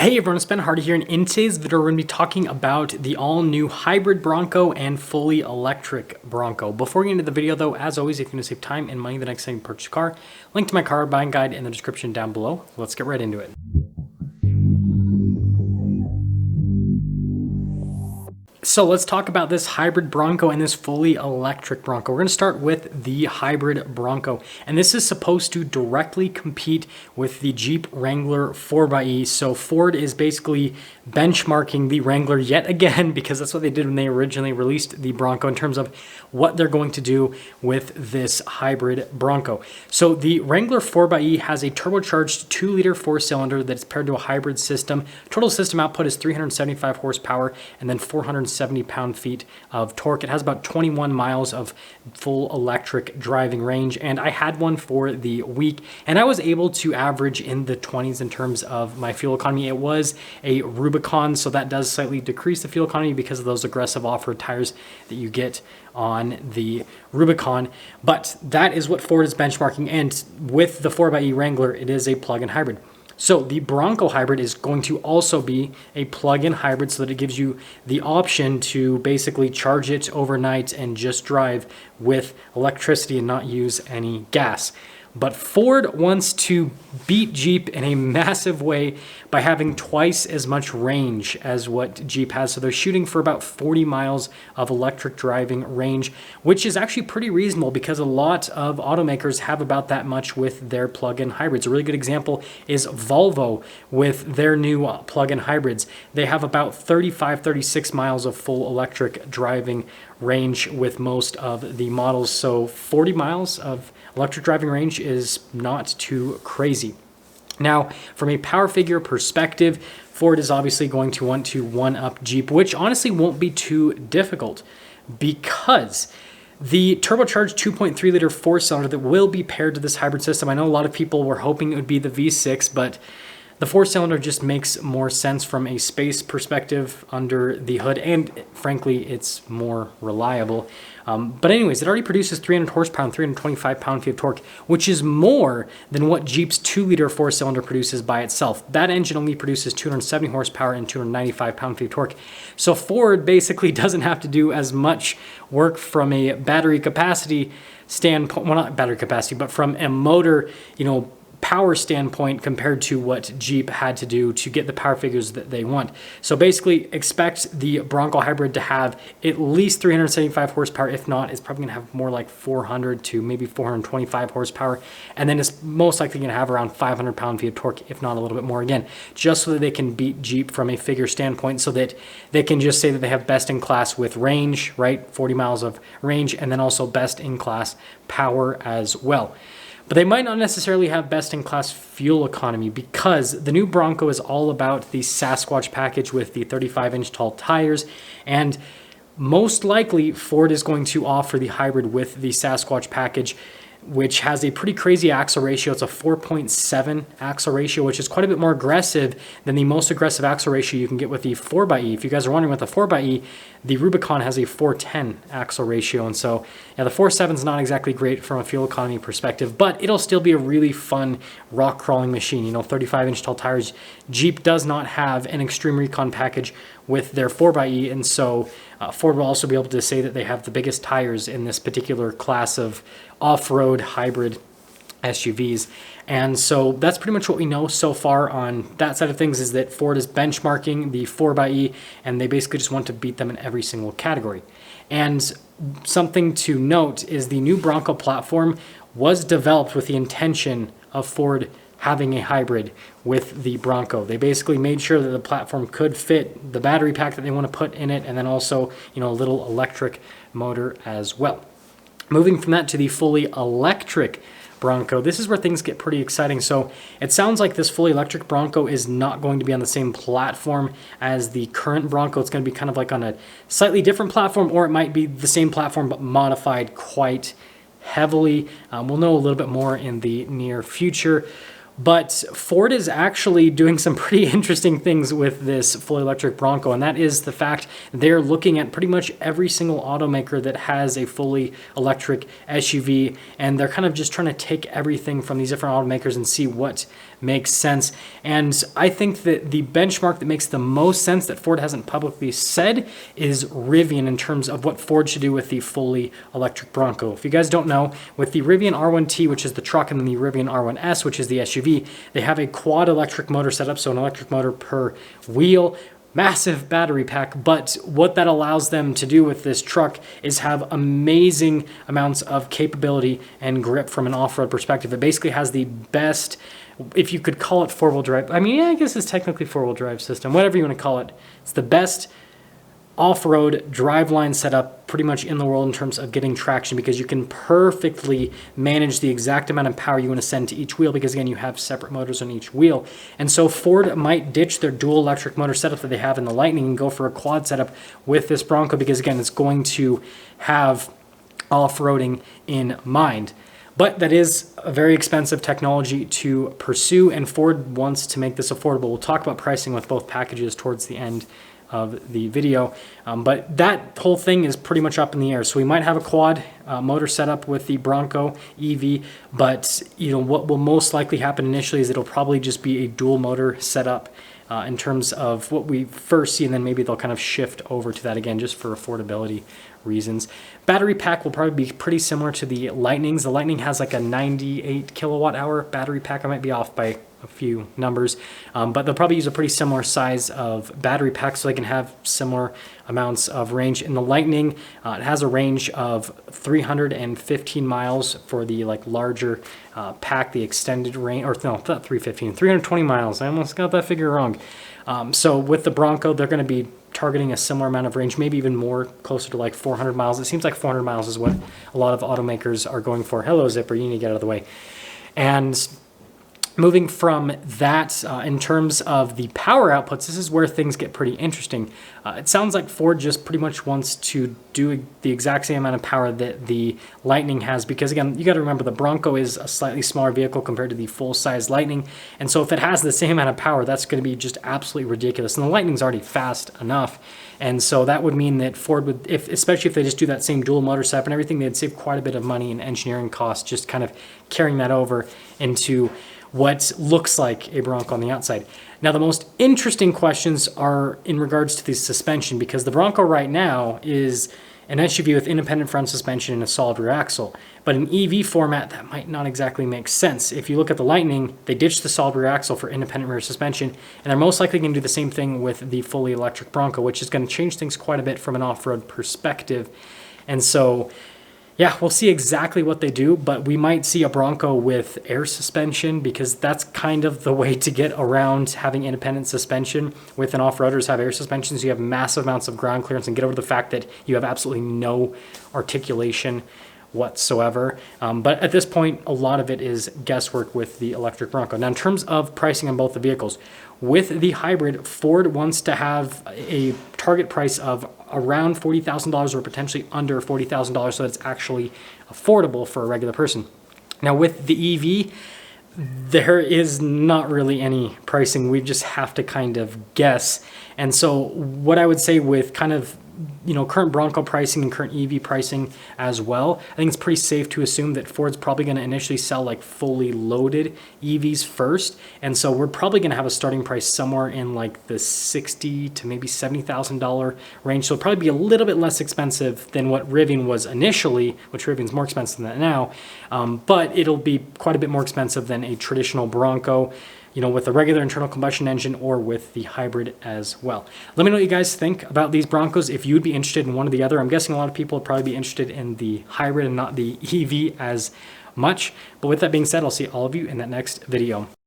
Hey everyone, it's Ben Hardy here, and in today's video we're going to be talking about the all-new hybrid Bronco and fully electric Bronco. Before we get into the video though, as always, if you want to save time and money the next time you purchase a car, link to my car buying guide in the description down below. Let's get right into it. So let's talk about this hybrid Bronco and this fully electric Bronco. We're going to start with the hybrid Bronco, and this is supposed to directly compete with the Jeep Wrangler 4xe. So Ford is basically benchmarking the Wrangler yet again, because that's what they did when they originally released the Bronco in terms of what they're going to do with this hybrid Bronco. So the Wrangler 4xe has a turbocharged 2-liter 4-cylinder that's paired to a hybrid system. Total system output is 375 horsepower and then 470 pound-feet of torque. It has about 21 miles of full electric driving range, and I had one for the week, and I was able to average in the 20s in terms of my fuel economy. It was a Rubicon, so that does slightly decrease the fuel economy because of those aggressive off-road tires that you get on the Rubicon, but that is what Ford is benchmarking, and with the 4xe Wrangler, it is a plug-in hybrid. So the Bronco hybrid is going to also be a plug-in hybrid, so that it gives you the option to basically charge it overnight and just drive with electricity and not use any gas. But Ford wants to beat Jeep in a massive way by having twice as much range as what Jeep has. So they're shooting for about 40 miles of electric driving range, which is actually pretty reasonable because a lot of automakers have about that much with their plug-in hybrids. A really good example is Volvo with their new plug-in hybrids. They have about 36 miles of full electric driving range with most of the models. So 40 miles of electric driving range is not too crazy. Now, from a power figure perspective, Ford is obviously going to want to one-up Jeep, which honestly won't be too difficult because the turbocharged 2.3-liter 4-cylinder that will be paired to this hybrid system, I know a lot of people were hoping it would be the V6, but the 4-cylinder just makes more sense from a space perspective under the hood, and frankly, it's more reliable. But anyways, it already produces 300 horsepower and 325 pound-feet of torque, which is more than what Jeep's 2-liter 4-cylinder produces by itself. That engine only produces 270 horsepower and 295 pound-feet of torque. So Ford basically doesn't have to do as much work from a battery capacity standpoint, well, not battery capacity, but from a motor, power standpoint compared to what Jeep had to do to get the power figures that they want. So basically expect the Bronco hybrid to have at least 375 horsepower. If not, it's probably gonna have more like 400 to maybe 425 horsepower. And then it's most likely gonna have around 500 pound-feet of torque, if not a little bit more again, just so that they can beat Jeep from a figure standpoint, so that they can just say that they have best in class with range, right? 40 miles of range, and then also best in class power as well. But they might not necessarily have best-in-class fuel economy, because the new Bronco is all about the Sasquatch package with the 35-inch tall tires, and most likely Ford is going to offer the hybrid with the Sasquatch package, which has a pretty crazy axle ratio. It's a 4.7 axle ratio, which is quite a bit more aggressive than the most aggressive axle ratio you can get with the 4xe. If you guys are wondering, with the 4xe, the Rubicon has a 410 axle ratio, and so yeah, the 4.7 is not exactly great from a fuel economy perspective, but it'll still be a really fun rock crawling machine. 35-inch tall tires. Jeep does not have an Extreme Recon package with their 4xe, and so Ford will also be able to say that they have the biggest tires in this particular class of off-road hybrid SUVs. And so that's pretty much what we know so far on that side of things, is that Ford is benchmarking the 4xe, and they basically just want to beat them in every single category. And something to note is the new Bronco platform was developed with the intention of Ford having a hybrid with the Bronco. They basically made sure that the platform could fit the battery pack that they want to put in it, and then also, a little electric motor as well. Moving from that to the fully electric Bronco, this is where things get pretty exciting. So it sounds like this fully electric Bronco is not going to be on the same platform as the current Bronco. It's going to be kind of like on a slightly different platform, or it might be the same platform but modified quite heavily. We'll know a little bit more in the near future. But Ford is actually doing some pretty interesting things with this fully electric Bronco, and that is the fact they're looking at pretty much every single automaker that has a fully electric SUV, and they're kind of just trying to take everything from these different automakers and see what makes sense. And I think that the benchmark that makes the most sense that Ford hasn't publicly said is Rivian in terms of what Ford should do with the fully electric Bronco. If you guys don't know, with the Rivian R1T, which is the truck, and then the Rivian R1S, which is the SUV, they have a quad electric motor setup, so an electric motor per wheel. Massive battery pack, but what that allows them to do with this truck is have amazing amounts of capability and grip from an off-road perspective. It basically has the best, if you could call it four-wheel drive, I mean, yeah, I guess it's technically four-wheel drive system, whatever you want to call it. It's the best off-road driveline setup pretty much in the world in terms of getting traction, because you can perfectly manage the exact amount of power you want to send to each wheel, because again, you have separate motors on each wheel. And so Ford might ditch their dual electric motor setup that they have in the Lightning and go for a quad setup with this Bronco, because again, it's going to have off-roading in mind. But that is a very expensive technology to pursue, and Ford wants to make this affordable. We'll talk about pricing with both packages towards the end of the video, but that whole thing is pretty much up in the air. So we might have a quad motor setup with the Bronco EV, but what will most likely happen initially is it'll probably just be a dual motor setup in terms of what we first see, and then maybe they'll kind of shift over to that again just for affordability reasons. Battery pack will probably be pretty similar to the Lightnings. The Lightning has like a 98 kilowatt hour battery pack. I might be off by a few numbers, but they'll probably use a pretty similar size of battery pack so they can have similar amounts of range. In the Lightning, it has a range of 315 miles for the larger pack, the extended range, or no, not 315, 320 miles. I almost got that figure wrong. So with the Bronco, they're going to be targeting a similar amount of range, maybe even more, closer to like 400 miles. It seems like 400 miles is what a lot of automakers are going for. Hello, Zipper, you need to get out of the way. And moving from that, in terms of the power outputs, this is where things get pretty interesting. It sounds like Ford just pretty much wants to do the exact same amount of power that the Lightning has, because again, you got to remember the Bronco is a slightly smaller vehicle compared to the full-size Lightning, and so if it has the same amount of power, that's going to be just absolutely ridiculous. And the Lightning's already fast enough, and so that would mean that Ford would, especially if they just do that same dual motor setup and everything, they'd save quite a bit of money in engineering costs, just kind of carrying that over into what looks like a Bronco on the outside. Now, the most interesting questions are in regards to the suspension, because the Bronco right now is an SUV with independent front suspension and a solid rear axle. But in EV format, that might not exactly make sense. If you look at the Lightning, they ditched the solid rear axle for independent rear suspension, and they're most likely going to do the same thing with the fully electric Bronco, which is going to change things quite a bit from an off-road perspective. And so, yeah, we'll see exactly what they do, but we might see a Bronco with air suspension, because that's kind of the way to get around having independent suspension. With an off-roaders have air suspension, so you have massive amounts of ground clearance and get over the fact that you have absolutely no articulation whatsoever. But at this point, a lot of it is guesswork with the electric Bronco. Now, in terms of pricing on both the vehicles, with the hybrid, Ford wants to have a target price of around $40,000 or potentially under $40,000, so that it's actually affordable for a regular person. Now, with the EV, there is not really any pricing. We just have to kind of guess. And so what I would say with kind of current Bronco pricing and current EV pricing as well, I think it's pretty safe to assume that Ford's probably going to initially sell like fully loaded EVs first, and so we're probably going to have a starting price somewhere in like the $60,000 to maybe $70,000 range. So it'll probably be a little bit less expensive than what Rivian was initially, which Rivian's more expensive than that now, but it'll be quite a bit more expensive than a traditional Bronco, with a regular internal combustion engine or with the hybrid as well. Let me know what you guys think about these Broncos. If you would be interested in one or the other, I'm guessing a lot of people would probably be interested in the hybrid and not the EV as much. But with that being said, I'll see all of you in that next video.